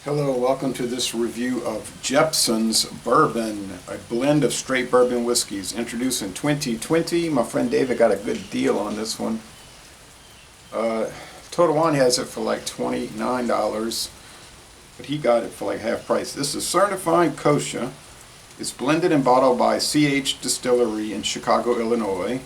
Hello, welcome to this review of Jeppson's Bourbon, a blend of straight bourbon whiskeys, introduced in 2020. My friend David got a good deal on this one. Total Wine has it for like $29, but he got it for like half price. This is certified kosher. It's blended and bottled by CH Distillery in Chicago, Illinois.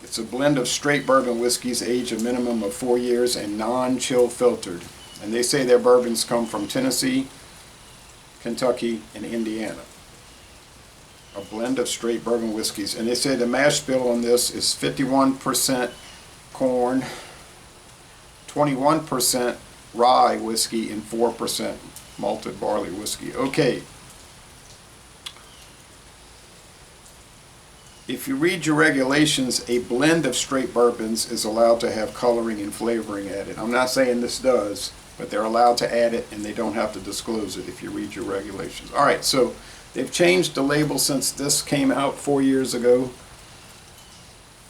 It's a blend of straight bourbon whiskeys aged a minimum of 4 years and non-chill filtered. And they say their bourbons come from Tennessee, Kentucky, and Indiana. A blend of straight bourbon whiskeys. And they say the mash bill on this is 51% corn, 21% rye whiskey, and 4% malted barley whiskey. Okay. If you read your regulations, a blend of straight bourbons is allowed to have coloring and flavoring added. I'm not saying this does, but they're allowed to add it and they don't have to disclose it if you read your regulations. Alright, so they've changed the label since this came out 4 years ago.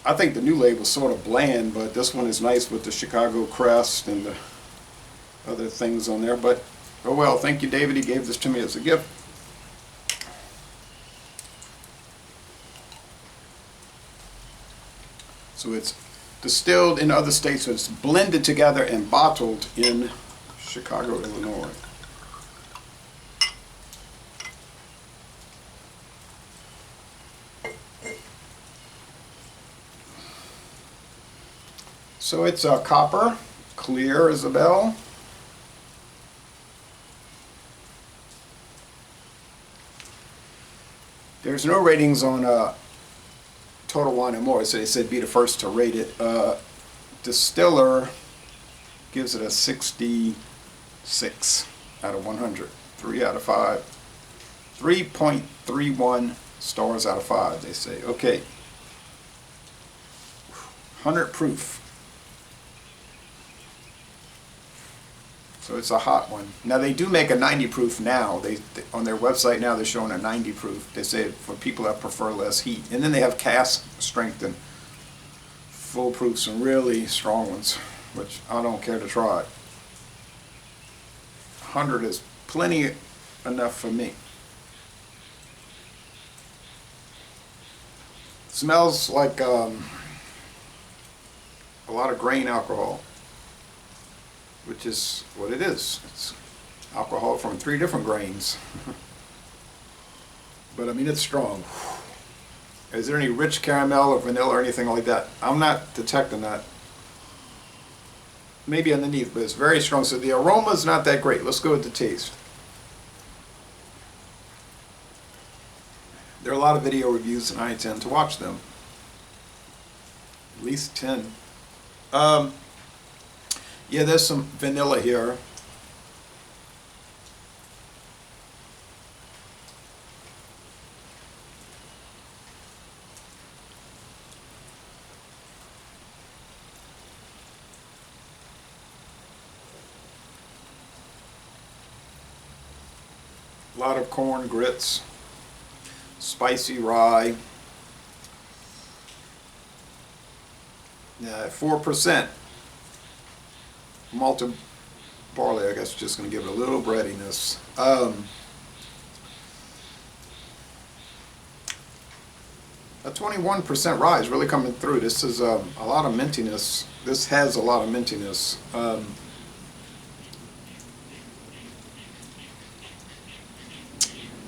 I think the new label is sort of bland, but this one is nice with the Chicago crest and the other things on there. But, oh well, thank you David, he gave this to me as a gift. So it's distilled in other states, so it's blended together and bottled in Chicago, Illinois. So it's a copper, clear as a bell. There's no ratings on Total Wine and More, so they said be the first to rate it. Distiller gives it a 66 out of 100, 3 out of 5, 3.31 stars out of 5, they say. Okay, 100 proof. So it's a hot one. Now they do make a 90 proof now. They on their website now they're showing a 90 proof. They say for people that prefer less heat. And then they have cask strength and full proof, some really strong ones, which I don't care to try. 100 is plenty enough for me. Smells like a lot of grain alcohol, which is what it is. It's alcohol from 3 different grains. But I mean, it's strong. Is there any rich caramel or vanilla or anything like that? I'm not detecting that. Maybe underneath, but it's very strong. So the aroma is not that great. Let's go with the taste. There are a lot of video reviews and I tend to watch them. At least 10. Yeah, there's some vanilla here. A lot of corn grits, spicy rye. 4%. Malted barley, I guess, just going to give it a little breadiness. A 21% rye is really coming through. This is a lot of mintiness. This has a lot of mintiness.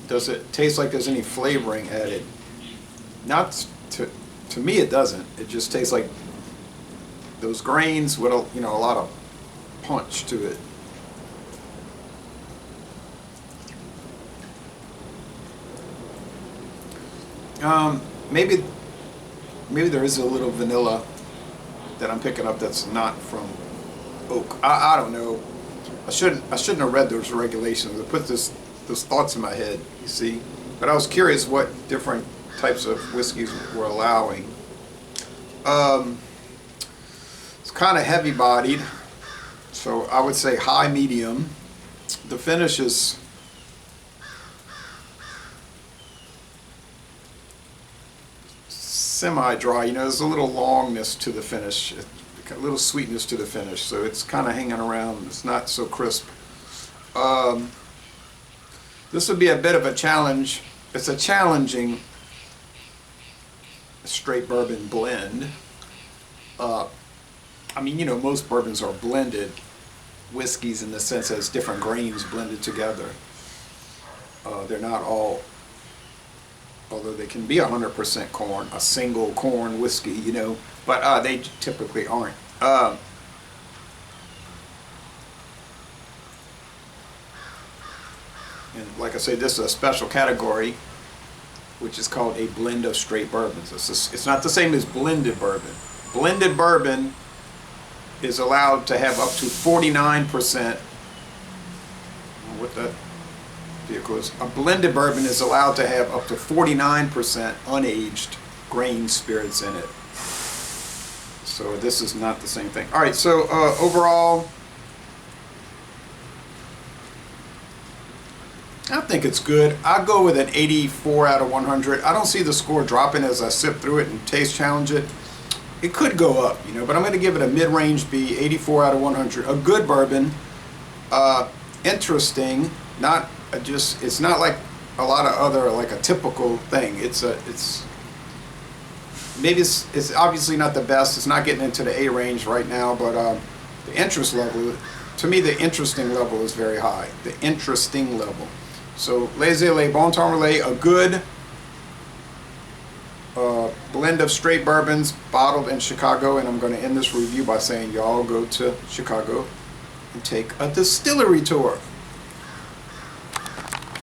Does it taste like there's any flavoring added? Not to me, it doesn't. It just tastes like those grains with a lot of punch to it. Maybe there is a little vanilla that I'm picking up that's not from oak. I don't know. I shouldn't have read those regulations. I put those thoughts in my head, you see. But I was curious what different types of whiskeys were allowing. It's kind of heavy bodied. So I would say high medium. The finish is semi-dry. There's a little longness to the finish, a little sweetness to the finish. So it's kind of hanging around. It's not so crisp. This would be a bit of a challenge. It's a challenging straight bourbon blend. I mean, you know, most bourbons are blended whiskeys in the sense as different grains blended together. They're not all, although they can be 100% corn, a single corn whiskey, you know, but they typically aren't. And like I say, this is a special category, which is called a blend of straight bourbons. It's not the same as blended bourbon. Blended bourbon is allowed to have up to 49%. What that vehicle is? A blended bourbon is allowed to have up to 49% unaged grain spirits in it. So this is not the same thing. All right, so overall, I think it's good. I'll go with an 84 out of 100. I don't see the score dropping as I sip through it and taste challenge it. It could go up, you know, but I'm going to give it a mid-range B, 84 out of 100. A good bourbon, interesting, not just, it's not like a lot of other, like a typical thing. Maybe it's obviously not the best. It's not getting into the A range right now, but the interest level, to me, the interesting level is very high. The interesting level. So, Les Bon Temps Relais, a good blend of straight bourbons bottled in Chicago, and I'm going to end this review by saying y'all go to Chicago and take a distillery tour.